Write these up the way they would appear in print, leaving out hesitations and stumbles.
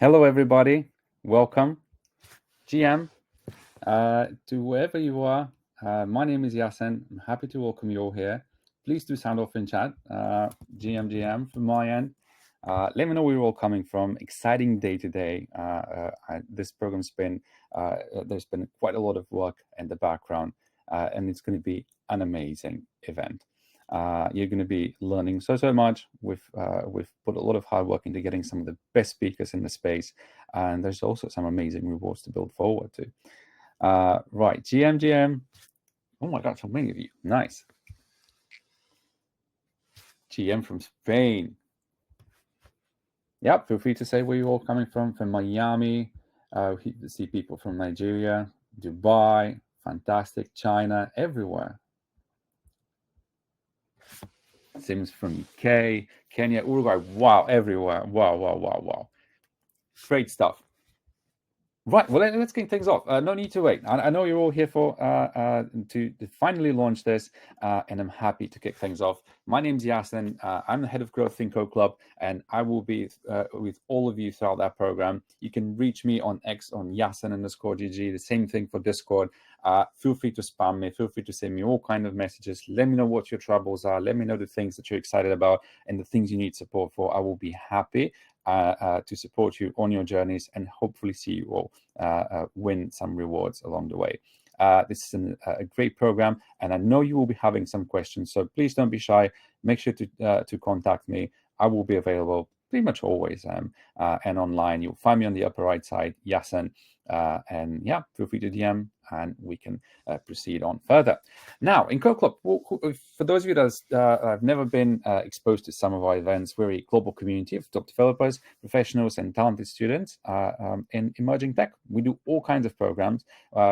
Hello, everybody. Welcome, GM, to wherever you are. My name is Yasin. I'm happy to welcome you all here. Please do sound off in chat. GM from my end. Let me know where you're all coming from. Exciting day today. This program's been, there's been quite a lot of work in the background, and it's going to be an amazing event. You're going to be learning so much. We've put a lot of hard work into getting some of the best speakers in the space, and there's also some amazing rewards to build forward to. Right, GM. Oh my God, so many of you. Nice. GM from Spain. Yep, feel free to say where you're all coming from Miami. We see people from Nigeria, Dubai, fantastic, China, everywhere. Sims from UK, Kenya, Uruguay. Wow, everywhere. Wow. Great stuff. Right, well, let's kick things off. No need to wait. I know you're all here for to finally launch this, and I'm happy to kick things off. My name's Yasin. I'm the head of growth in CodeClub, and I will be with all of you throughout that program. You can reach me on X on Yasin_GG. The same thing for Discord. Feel free to spam me. Feel free to send me all kinds of messages. Let me know what your troubles are. Let me know the things that you're excited about and the things you need support for. I will be happy to support you on your journeys and hopefully see you all win some rewards along the way. This is a great program, and I know you will be having some questions, so please don't be shy. Make sure to contact me. I will be available pretty much always, and online. You'll find me on the upper right side, Yasin, and yeah, feel free to DM and we can proceed on further. Now, in CodeClub, for those of you that have never been exposed to some of our events, we're a global community of top developers, professionals, and talented students in emerging tech. We do all kinds of programs,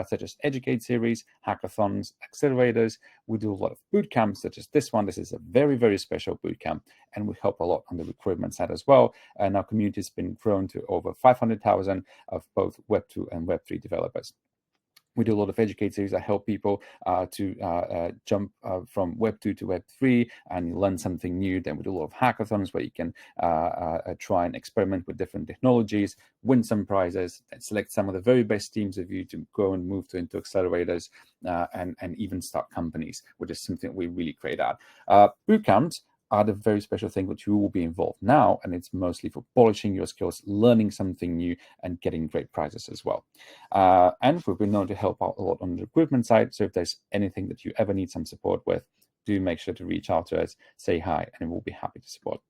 such as Educate series, hackathons, accelerators. We do a lot of boot camps, such as this one. This is a very special boot camp, and we help a lot on the recruitment side as well. And our community has been grown to over 500,000 of both Web 2 and Web 3 developers. We do a lot of Educate series that help people to jump from Web 2 to Web 3 and learn something new. Then we do a lot of hackathons where you can try and experiment with different technologies, win some prizes, and select some of the very best teams of you to go and move into accelerators and even start companies, which is something we're really great at. Bootcamps are the very special thing which you will be involved now, and it's mostly for polishing your skills, learning something new, and getting great prizes as well. And we've been known to help out a lot on the recruitment side, so if there's anything that you ever need some support with, do make sure to reach out to us, say hi, and we'll be happy to support.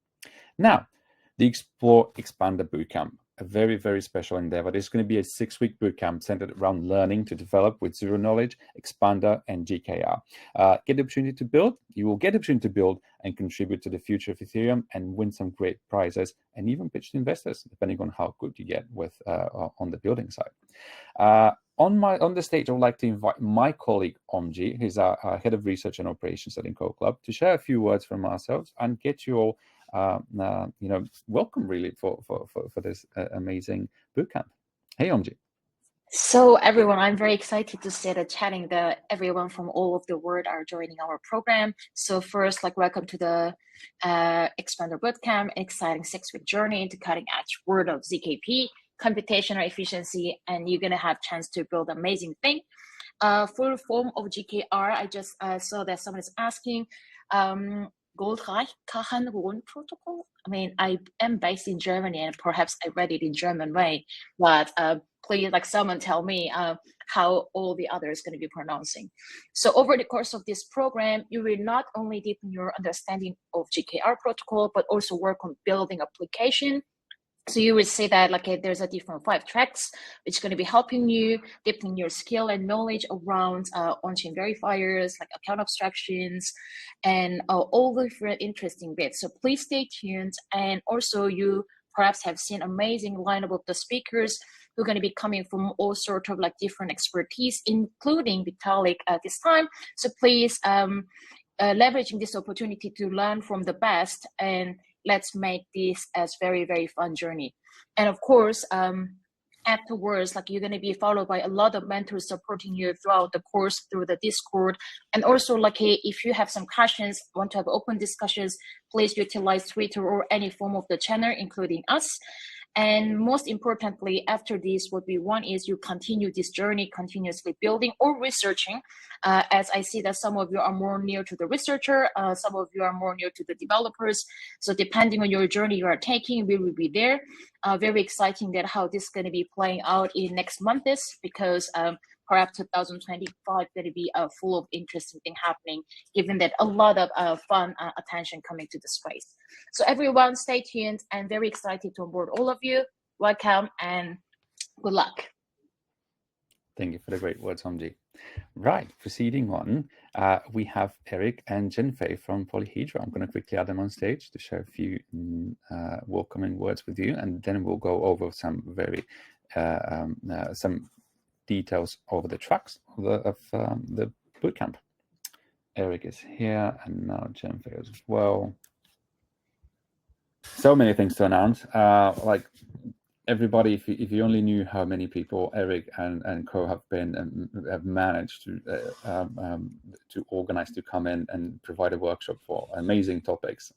Now, the Explore Expander Bootcamp, a very special endeavor. This is going to be a 6-week bootcamp centered around learning to develop with Zero Knowledge, Expander, and GKR. Get the opportunity to build. You will get the opportunity to build and contribute to the future of Ethereum and win some great prizes and even pitch to investors, depending on how good you get with on the building side. On the stage, I would like to invite my colleague Omji, who's our head of research and operations at CodeClub, to share a few words from ourselves and get you all welcome really for this amazing bootcamp. Hey, Omji. So everyone, I'm very excited to see the chatting that everyone from all over the world are joining our program. So first, welcome to the Expander Bootcamp, exciting 6-week journey into cutting edge world of ZKP, computational efficiency, and you're gonna have chance to build amazing thing. Full form of GKR, I just saw that someone is asking, GKR Protocol. I mean, I am based in Germany, and perhaps I read it in German way, but please, someone tell me how all the others going to be pronouncing. So over the course of this program, you will not only deepen your understanding of GKR protocol, but also work on building application. So you will see that there's a different 5 tracks, which is going to be helping you deepen your skill and knowledge around on-chain verifiers, account abstractions, and all the different interesting bits. So please stay tuned. And also you perhaps have seen amazing lineup of the speakers who are going to be coming from all sorts of different expertise, including Vitalik at this time. So please leveraging this opportunity to learn from the best, and let's make this as very fun journey. And of course, afterwards, you're going to be followed by a lot of mentors supporting you throughout the course through the Discord. And also, if you have some questions, want to have open discussions, please utilize Twitter or any form of the channel, including us. And most importantly, after this, what we want is you continue this journey, continuously building or researching. As I see that some of you are more near to the researcher, some of you are more near to the developers. So depending on your journey you are taking, we will be there. Very exciting that how this is going to be playing out in next month is, because perhaps 2025 going to be full of interesting thing happening, given that a lot of fun attention coming to the space. So everyone, stay tuned, and very excited to onboard all of you. Welcome and good luck. Thank you for the great words, Homji. Right, proceeding on, we have Eric and Jenfei from Polyhedra. I'm going to quickly add them on stage to share a few welcoming words with you, and then we'll go over some very some details over the tracks of the bootcamp. Eric is here, and now Jenfei as well. So many things to announce. Like everybody, if you only knew how many people Eric and co have been and have managed to organize to come in and provide a workshop for amazing topics,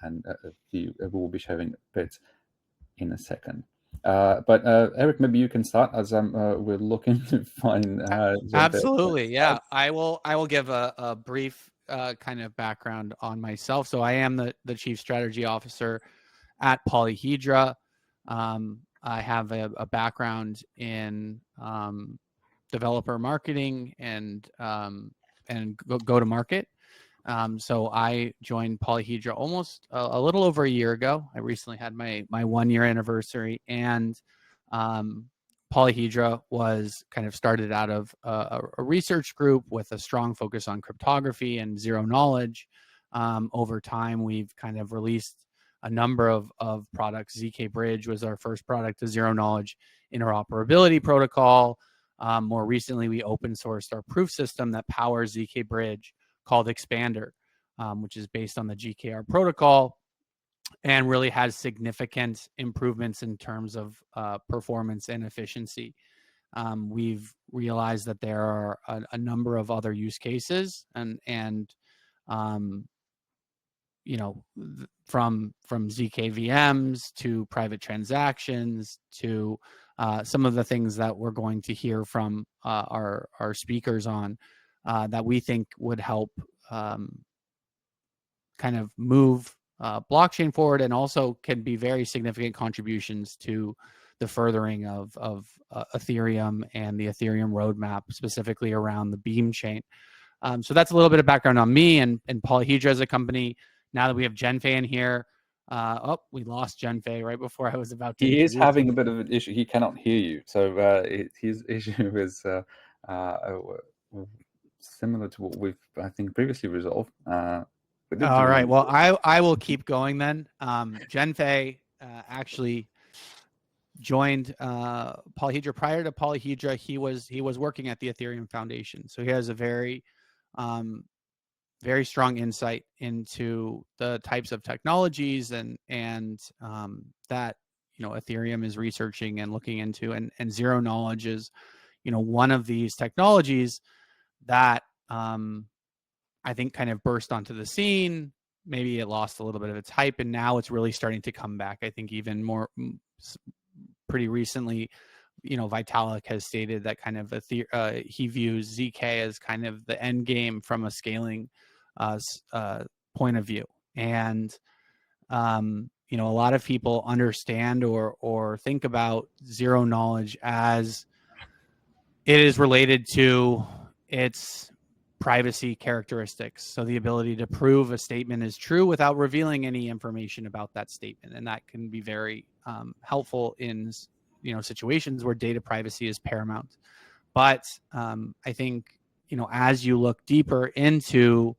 and we will be sharing a bit in a second. But Eric, maybe you can start as we're looking to find. Absolutely, yeah. I will give a brief kind of background on myself. So I am the Chief Strategy Officer at Polyhedra. I have a background in developer marketing and go-to-market. So I joined Polyhedra almost a little over a year ago. I recently had my 1-year anniversary, and Polyhedra was kind of started out of a research group with a strong focus on cryptography and zero knowledge. Over time, we've kind of released a number of products. zk Bridge was our first product, a zero knowledge interoperability protocol. More recently, we open sourced our proof system that powers zk Bridge, called Expander, which is based on the GKR Protocol and really has significant improvements in terms of performance and efficiency. We've realized that there are a number of other use cases, and you know, from zk VMs to private transactions to some of the things that we're going to hear from our speakers on that we think would help kind of move blockchain forward, and also can be very significant contributions to the furthering of Ethereum and the Ethereum roadmap, specifically around the Beam chain. So that's a little bit of background on me and Polyhedra as a company. Now that we have Jenfei in here, we lost Jenfei right before I was about to. He is having a bit of an issue. He cannot hear you. So his issue is similar to what we've, I think, previously resolved. All right. Well, I will keep going then. Jenfei actually joined Polyhedra. Prior to Polyhedra, he was working at the Ethereum Foundation. So he has a very strong insight into the types of technologies and that, you know, Ethereum is researching and looking into, and zero knowledge is, you know, one of these technologies that I think kind of burst onto the scene. Maybe it lost a little bit of its hype, and now it's really starting to come back. I think even more pretty recently, you know, Vitalik has stated that kind of he views zk as kind of the end game from a scaling point of view. And you know, a lot of people understand or think about zero knowledge as it is related to its privacy characteristics. So the ability to prove a statement is true without revealing any information about that statement. And that can be very helpful in, you know, situations where data privacy is paramount. But I think, you know, as you look deeper into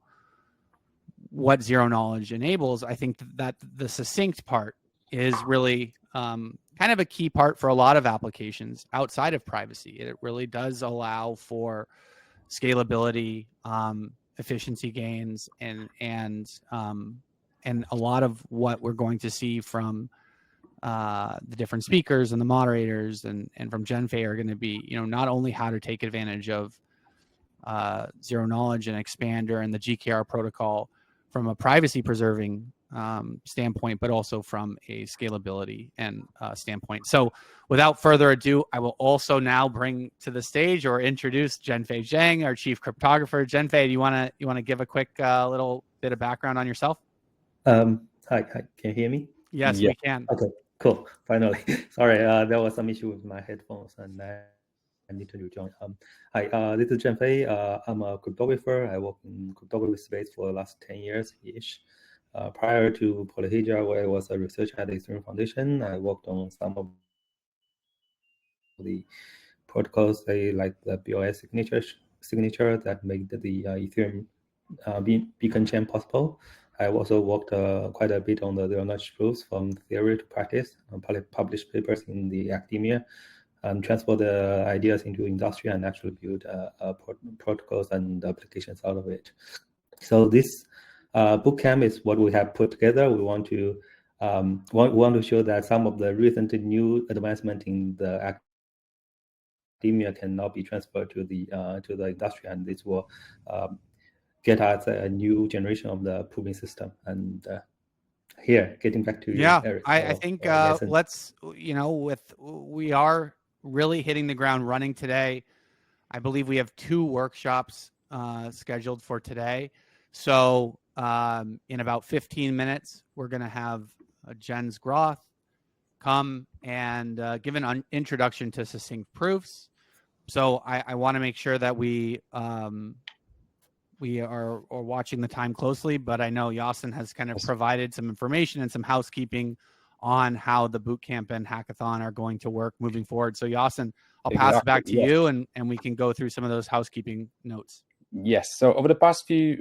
what zero knowledge enables, I think that the succinct part is really kind of a key part for a lot of applications outside of privacy. It really does allow for scalability, efficiency gains, and a lot of what we're going to see from the different speakers and the moderators and from Jenfei are going to be, you know, not only how to take advantage of zero knowledge and Expander and the GKR protocol from a privacy preserving standpoint, but also from a scalability and standpoint. So without further ado, I will also now bring to the stage or introduce Zhenfei Zhang, our chief cryptographer. Zhenfei, do you want to give a quick little bit of background on yourself? Hi. Can you hear me? Yes, Yeah. we can. Okay, cool. Finally, sorry, there was some issue with my headphones, and I need to rejoin. Hi, this is Zhenfei. I'm a cryptographer. I work in cryptography space for the last 10 years-ish. Prior to Polyhedra, where I was a researcher at the Ethereum Foundation, I worked on some of the protocols, like the BOS signature that make the Ethereum beacon chain possible. I also worked quite a bit on the zero-knowledge proofs from theory to practice, published papers in the academia, and transfer the ideas into industry and actually build protocols and applications out of it. So this bootcamp is what we have put together. We want to want to show that some of the recent new advancement in the academia can now be transferred to the industry, and this will get us a new generation of the proving system. And here, getting back to you, Eric. I think let's, we are really hitting the ground running today. I believe we have 2 workshops scheduled for today. So in about 15 minutes, we're going to have Jens Groth come and give an introduction to succinct proofs. So I want to make sure that we are watching the time closely, but I know Yasin has kind of provided some information and some housekeeping on how the bootcamp and hackathon are going to work moving forward. So Yasin, I'll pass it back to you, and we can go through some of those housekeeping notes. Yes. So over the past few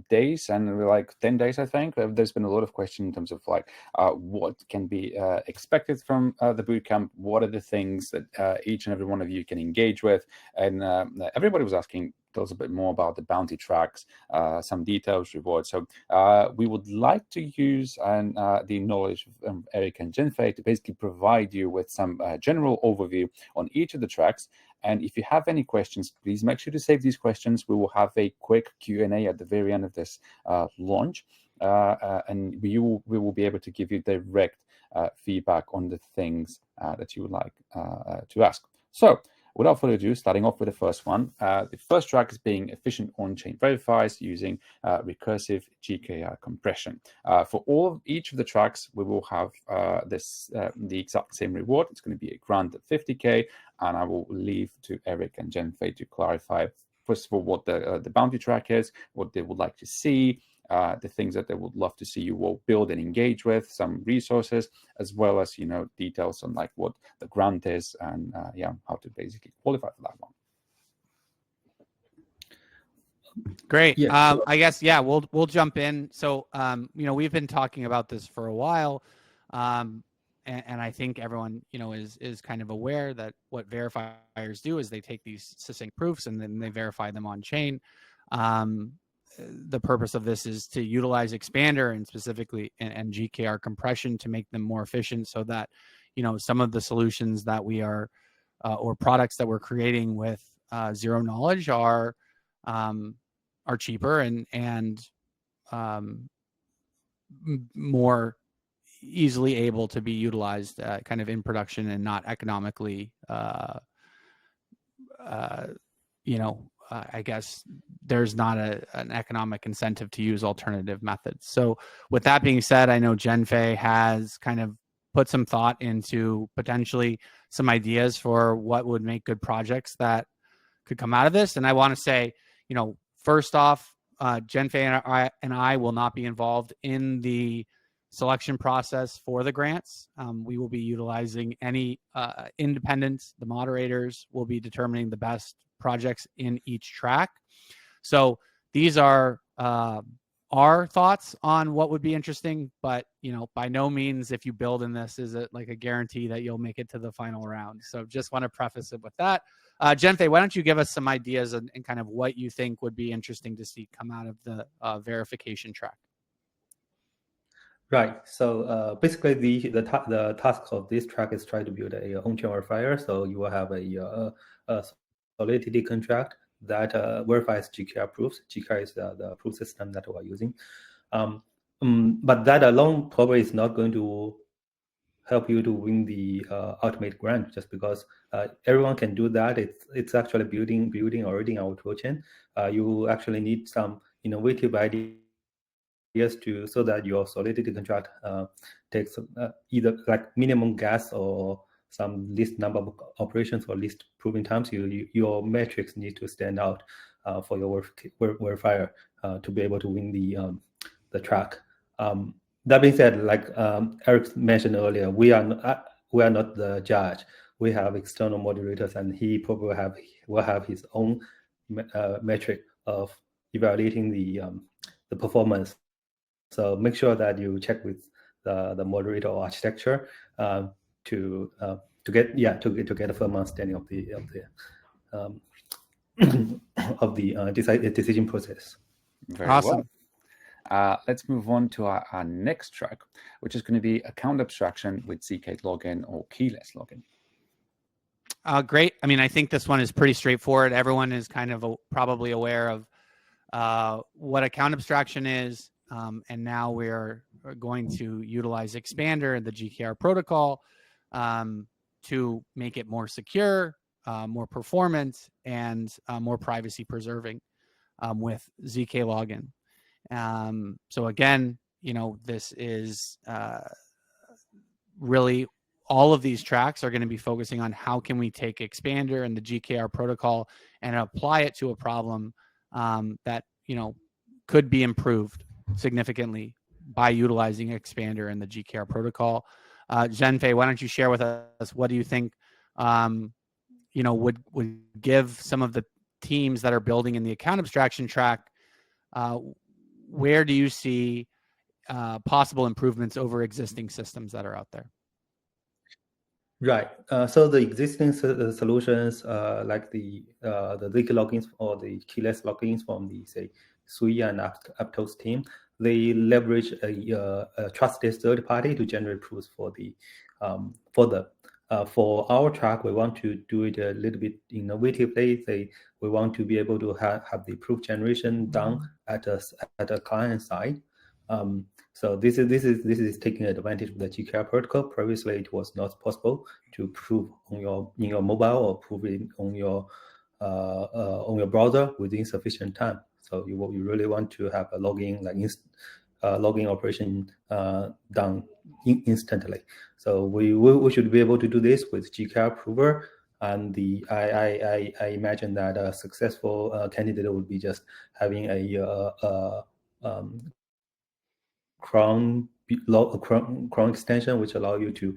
days, and like 10 days, I think, there's been a lot of questions in terms of like what can be expected from the bootcamp. What are the things that each and every one of you can engage with? And everybody was asking, tell us a bit more about the bounty tracks, some details, rewards. So we would like to use the knowledge of Eric and Zhenfei to basically provide you with some general overview on each of the tracks. And if you have any questions, please make sure to save these questions. We will have a quick Q&A at the very end of this launch, and we will be able to give you direct feedback on the things that you would like to ask. So without further ado, starting off with the first one. The first track is being efficient on-chain verifiers using recursive GKR compression. For each of the tracks, we will have the exact same reward. It's going to be a grant of 50K, and I will leave to Eric and Zhenfei to clarify, first of all, what the bounty track is, what they would like to see, the things that they would love to see you all build and engage with, some resources, as well as details on like what the grant is and how to basically qualify for that one. Great. Yeah, I guess we'll jump in. So we've been talking about this for a while, and I think everyone is kind of aware that what verifiers do is they take these succinct proofs and then they verify them on chain. The purpose of this is to utilize Expander and specifically and GKR compression to make them more efficient, so that some of the solutions that we are or products that we're creating with zero knowledge are cheaper and more easily able to be utilized kind of in production and not economically I guess there's not an economic incentive to use alternative methods. So with that being said, I know Zhenfei has kind of put some thought into potentially some ideas for what would make good projects that could come out of this. And I want to say, first off, Zhenfei and I will not be involved in the selection process for the grants. We will be utilizing any independents. The moderators will be determining the best projects in each track. So these are our thoughts on what would be interesting, but by no means, if you build in this, is it like a guarantee that you'll make it to the final round. So just want to preface it with that. Zhenfei, why don't you give us some ideas and kind of what you think would be interesting to see come out of the verification track? Right. So basically, the task of this track is try to build a on-chain verifier. So you will have a Solidity contract that verifies GKR proofs. GKR is the proof system that we're using. But that alone probably is not going to help you to win the ultimate grant, just because everyone can do that. It's actually building already in our toolchain. You actually need some innovative ideas so that your Solidity contract takes either like minimum gas or some least number of operations or least proving times. Your metrics need to stand out for your verifier to be able to win the track. That being said, like Eric mentioned earlier, we are not the judge. We have external moderators, and he probably will have his own metric of evaluating the performance. So make sure that you check with the moderator or architecture to get a firm understanding of the decision process. Very Awesome. well. Let's move on to our next track, which is going to be account abstraction with zkLogin or keyless login. Great. I mean, I think this one is pretty straightforward. Everyone is kind of probably aware of what account abstraction is. And now we're going to utilize Expander and the GKR protocol to make it more secure, more performant, and more privacy preserving with zkLogin. So again, this is really all of these tracks are going to be focusing on how can we take Expander and the GKR protocol and apply it to a problem that could be improved significantly by utilizing Expander and the GKR protocol. Zhenfei, why don't you share with us what do you think would give some of the teams that are building in the account abstraction track, where do you see possible improvements over existing systems that are out there? Right. So the existing solutions, like the zkLogins or the keyless logins from the Sui and Aptos team, they leverage a trusted third party to generate proofs for our track. We want to do it a little bit innovatively. We want to be able to have the proof generation done at a client side. So this is taking advantage of the GKR protocol. Previously, it was not possible to prove in your mobile or prove it on your browser within sufficient time. So you really want to have a login login operation done instantly. So we should be able to do this with GKR Prover. And I imagine that a successful candidate would be just having a Chrome extension, which allow you to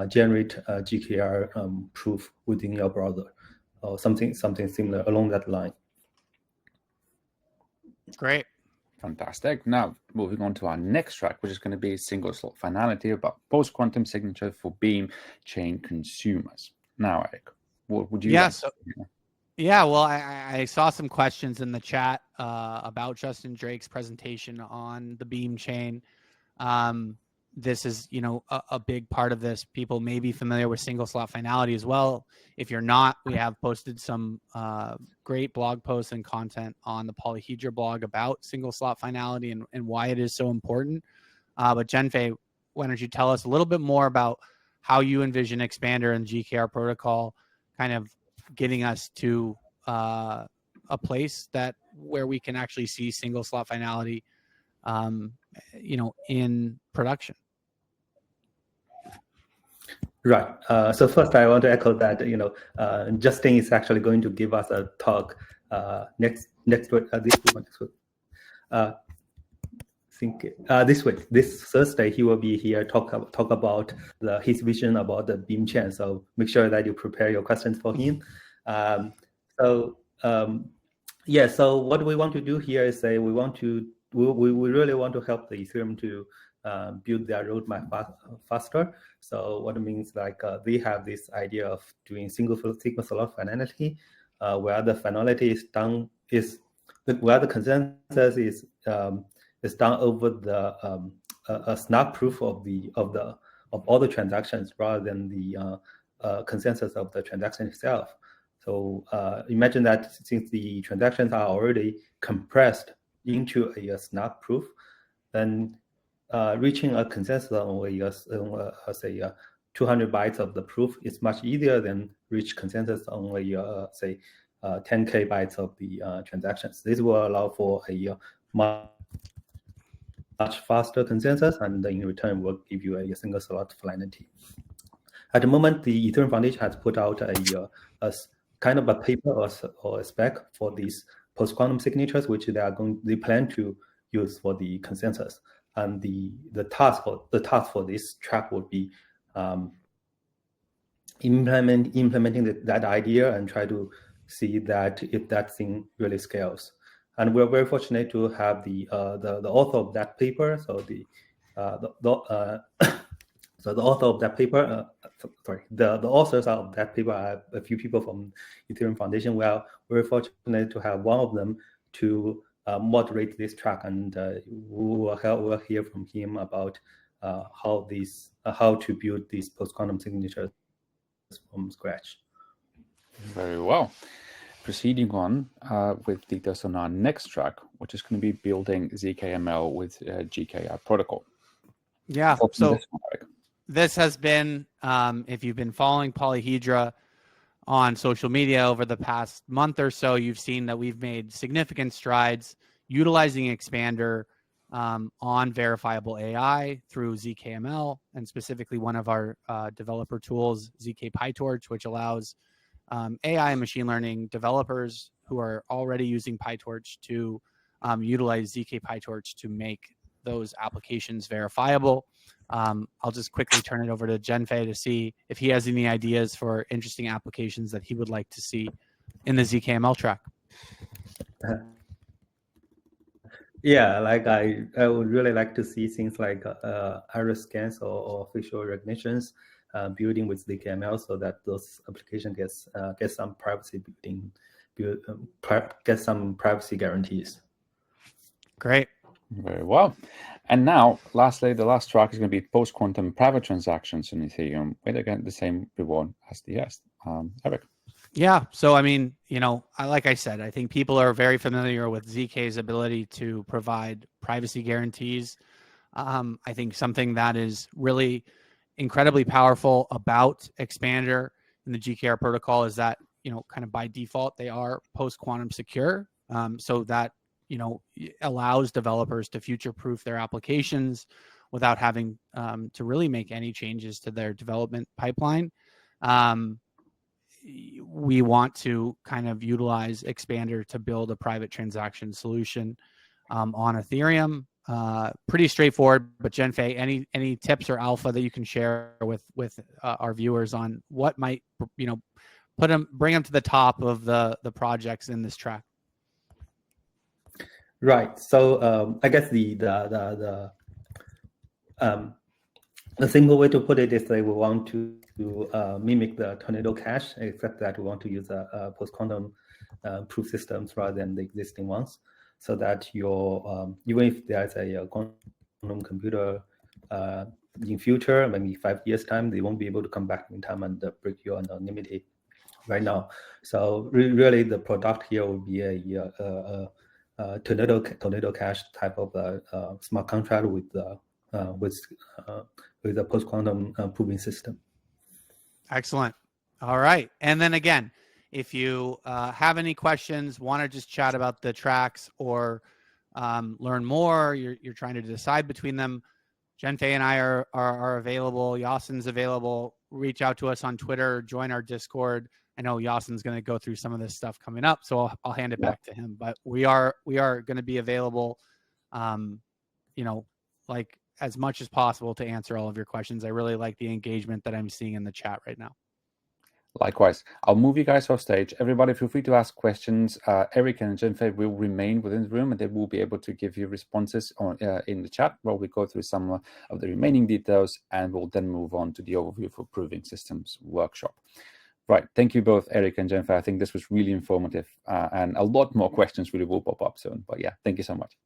generate GKR proof within your browser, or something similar along that line. Great. Fantastic. Now, moving on to our next track, which is going to be single slot finality about post-quantum signature for Beam chain consumers. Now, Eric, what would you Yeah, well, I saw some questions in the chat about Justin Drake's presentation on the Beam chain. This is, a big part of this. People may be familiar with single slot finality as well. If you're not, we have posted some great blog posts and content on the Polyhedra blog about single slot finality and why it is so important. But Zhenfei, why don't you tell us a little bit more about how you envision Expander and GKR protocol kind of getting us to a place where we can actually see single slot finality, in production. Right. So first, I want to echo that Justin is actually going to give us a talk next week. This Thursday, he will be here talk about his vision about the Beam chain. So make sure that you prepare your questions for him. So what we want to do here is we really want to help the Ethereum to build their roadmap faster. So what it means, they have this idea of doing single sigma slot finality, where the finality is done where the consensus is done over a snap proof of all the transactions rather than the consensus of the transaction itself. So imagine that since the transactions are already compressed into a snap proof, then reaching a consensus on say 200 bytes of the proof is much easier than reach consensus on say 10K bytes of the transactions. This will allow for a much faster consensus, and in return will give you a single slot Finality. At the moment, the Ethereum Foundation has put out a kind of a paper or a spec for these post-quantum signatures, which they plan to use for the consensus. And the task for this track would be implementing that idea and try to see that if that thing really scales. And we're very fortunate to have the author of that paper. So the author of that paper, the authors of that paper are a few people from Ethereum Foundation. We are very fortunate to have one of them to moderate this track, and we'll hear from him about how to build these post-quantum signatures from scratch. Very well. Proceeding on with details on our next track, which is going to be building zkML with GKR Protocol. Yeah, so this has been, if you've been following Polyhedra on social media over the past month or so, you've seen that we've made significant strides utilizing Expander on verifiable AI through zkML, and specifically one of our developer tools, zkPyTorch, which allows AI and machine learning developers who are already using PyTorch to utilize zkPyTorch to make those applications verifiable. I'll just quickly turn it over to Zhenfei to see if he has any ideas for interesting applications that he would like to see in the zkML track. Yeah, like I would really like to see things like iris scans or facial recognitions building with zkML, so that those applications get some privacy get some privacy guarantees. Great. Very well. And now, lastly, the last track is going to be post-quantum private transactions in Ethereum with, again, the same reward as the S. Eric. Yeah. So, I mean, like I said, I think people are very familiar with ZK's ability to provide privacy guarantees. I think something that is really incredibly powerful about Expander and the GKR protocol is that, kind of by default, they are post-quantum secure. So that, allows developers to future-proof their applications without having to really make any changes to their development pipeline. We want to kind of utilize Expander to build a private transaction solution on Ethereum. Pretty straightforward, but Zhenfei, any tips or alpha that you can share with our viewers on what might, bring them to the top of the projects in this track? Right. So I guess the single way to put it is that we want to mimic the Tornado Cash, except that we want to use post-quantum proof systems rather than the existing ones, so that your even if there's a quantum computer in future, maybe 5 years time, they won't be able to come back in time and break your anonymity right now. So really, the product here will be a Tornado Cash type of smart contract with a post-quantum proving system. Excellent. All right. And then again, if you have any questions, want to just chat about the tracks or learn more, you're trying to decide between them, Zhenfei and I are available. Yasin's available. Reach out to us on Twitter, join our Discord. I know Yasin's going to go through some of this stuff coming up, so I'll hand it back to him. But we are going to be available, like as much as possible to answer all of your questions. I really like the engagement that I'm seeing in the chat right now. Likewise. I'll move you guys off stage. Everybody, feel free to ask questions. Eric and Zhenfei will remain within the room, and they will be able to give you responses in the chat while we go through some of the remaining details, and we'll then move on to the overview for Proving Systems workshop. Right. Thank you both, Eric and Zhenfei. I think this was really informative, and a lot more questions really will pop up soon. But yeah, thank you so much.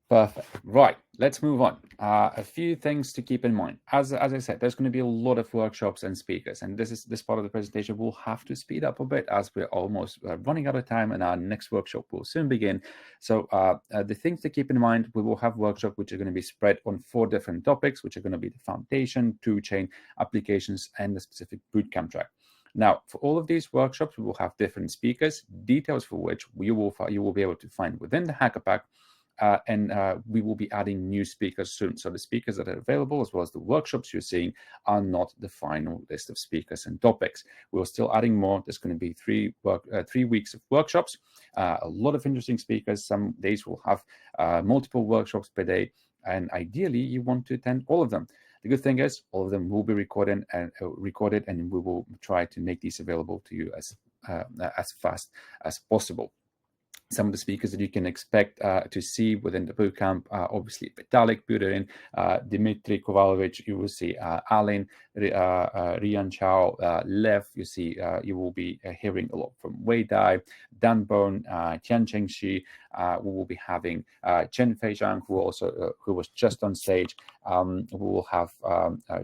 Perfect. Right. let's move on. A few things to keep in mind. As I said, there's going to be a lot of workshops and speakers, and this part of the presentation will have to speed up a bit as we're almost running out of time, and our next workshop will soon begin. So the things to keep in mind: we will have workshops which are going to be spread on 4 different topics, which are going to be the foundation, toolchain, applications, and the specific bootcamp track. Now, for all of these workshops, we will have different speakers, details for which you will be able to find within the Hacker Pack. And we will be adding new speakers soon. So the speakers that are available, as well as the workshops you're seeing, are not the final list of speakers and topics. We're still adding more. There's going to be 3 weeks of workshops, a lot of interesting speakers. Some days we'll have multiple workshops per day, and ideally you want to attend all of them. The good thing is all of them will be recorded, and we will try to make these available to you as fast as possible. Some of the speakers that you can expect to see within the bootcamp are obviously Vitalik Buterin, Dmitry Kovalovic. You will see Alin, Rian Chao, Lev. You will be hearing a lot from Wei Dai, Dan Bone, Tian Chengxi. We will be having Chen Feizhang, who was just on stage. We will have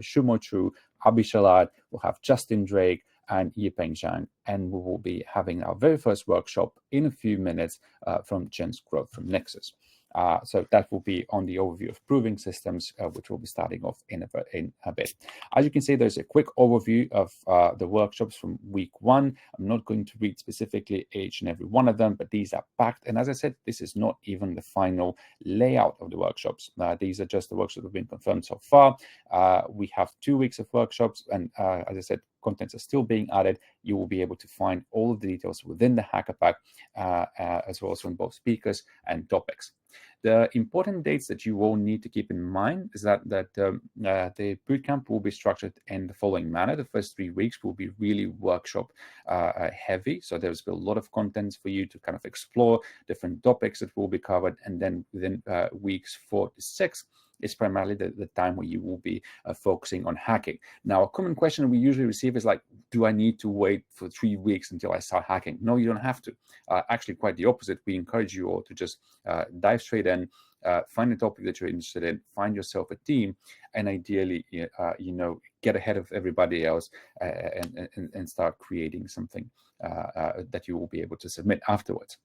Shumo Chu, Abhishalat. We'll have Justin Drake and Yipeng Zhang, and we will be having our very first workshop in a few minutes from Jens Grove from Nexus. So that will be on the overview of proving systems, which will be starting off in a bit. As you can see, there's a quick overview of the workshops from week 1. I'm not going to read specifically each and every one of them, but these are packed. And as I said, this is not even the final layout of the workshops. These are just the workshops that have been confirmed so far. We have 2 weeks of workshops, and as I said, contents are still being added. You will be able to find all of the details within the Hacker Pack, as well as from both speakers and topics. The important dates that you will need to keep in mind is that the bootcamp will be structured in the following manner. The first 3 weeks will be really workshop heavy, so there's a lot of contents for you to kind of explore different topics that will be covered, and then within weeks 4 to 6 is primarily the time where you will be focusing on hacking. Now, a common question we usually receive is like, do I need to wait for 3 weeks until I start hacking? No, you don't have to. Actually, quite the opposite. We encourage you all to just dive straight in, find a topic that you're interested in, find yourself a team, and ideally, get ahead of everybody else and start creating something that you will be able to submit afterwards.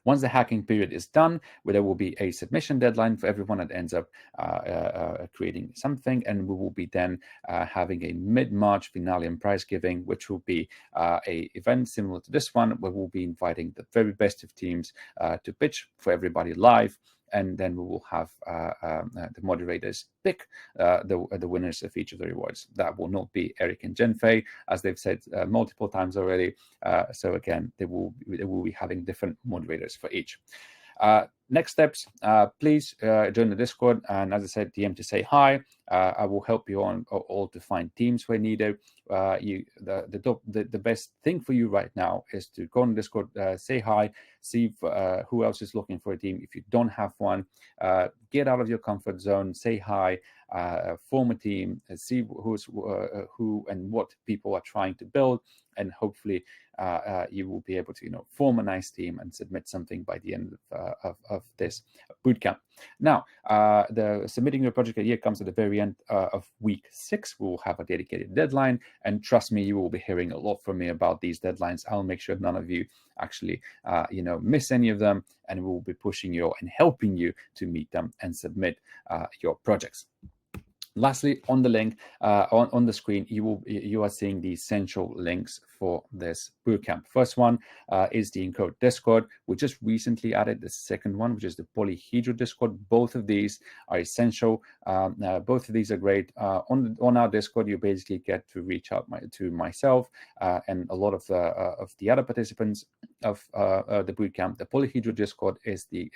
Once the hacking period is done, there will be a submission deadline for everyone that ends up creating something, and we will be then having a mid-March finale and prize giving, which will be a event similar to this one, where we'll be inviting the very best of teams to pitch for everybody live. And then we will have the moderators pick the winners of each of the rewards. That will not be Eric and Jenfei, as they've said multiple times already. So again, they will be having different moderators for each. Next steps, please join the Discord, and as I said, DM to say hi. I will help you all to find teams where needed. The best thing for you right now is to go on Discord, say hi, see who else is looking for a team. If you don't have one, get out of your comfort zone, say hi, form a team, see who and what people are trying to build, and hopefully you will be able to form a nice team and submit something by the end of this bootcamp. Now, the submitting your project idea comes at the very end of week 6. We will have a dedicated deadline, and trust me, you will be hearing a lot from me about these deadlines. I'll make sure none of you actually miss any of them, and we will be pushing you and helping you to meet them and submit your projects. Lastly, on the link on the screen, you are seeing the essential links for this bootcamp. First one is the Encode Discord. We just recently added the second one, which is the Polyhedra Discord. Both of these are essential. Both of these are great. On our Discord, you basically get to reach out to myself and a lot of the other participants of the bootcamp. The Polyhedra Discord is the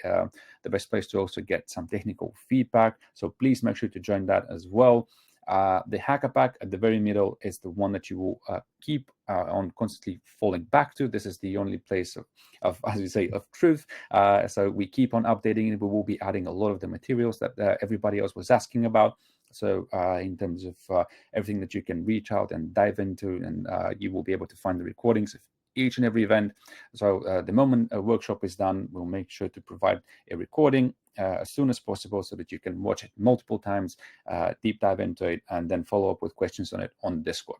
best place to also get some technical feedback. So please make sure to join that as well. The Hacker Pack at the very middle is the one that you will keep on constantly falling back to. This is the only place of as we say, of truth. So we keep on updating it. We will be adding a lot of the materials that everybody else was asking about. So in terms of everything that you can reach out and dive into, and you will be able to find the recordings each and every event. So the moment a workshop is done, we'll make sure to provide a recording as soon as possible so that you can watch it multiple times, deep dive into it, and then follow up with questions on it on Discord.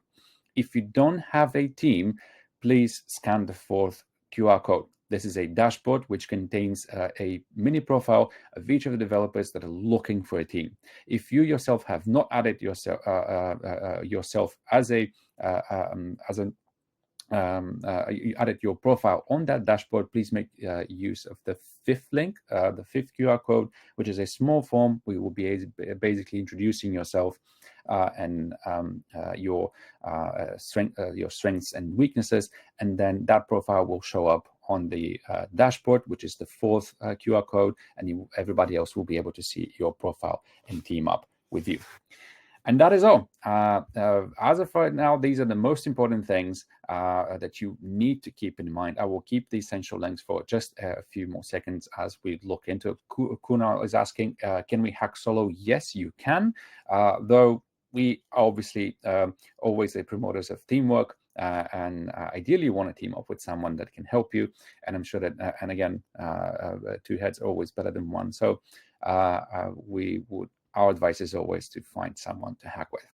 If you don't have a team, please scan the fourth QR code. This is a dashboard which contains a mini profile of each of the developers that are looking for a team. If you yourself have not added yourself as you added your profile on that dashboard, please make use of the fifth link, the fifth QR code, which is a small form. We will be basically introducing yourself and your strengths and weaknesses, and then that profile will show up on the dashboard, which is the fourth QR code, and everybody else will be able to see your profile and team up with you. And that is all. As of right now, these are the most important things that you need to keep in mind. I will keep the essential links for just a few more seconds as we look into it. Kunal is asking, can we hack solo? Yes, you can, though we are obviously always the promoters of teamwork. And ideally you want to team up with someone that can help you. And I'm sure that, and again, two heads are always better than one. So our advice is always to find someone to hack with.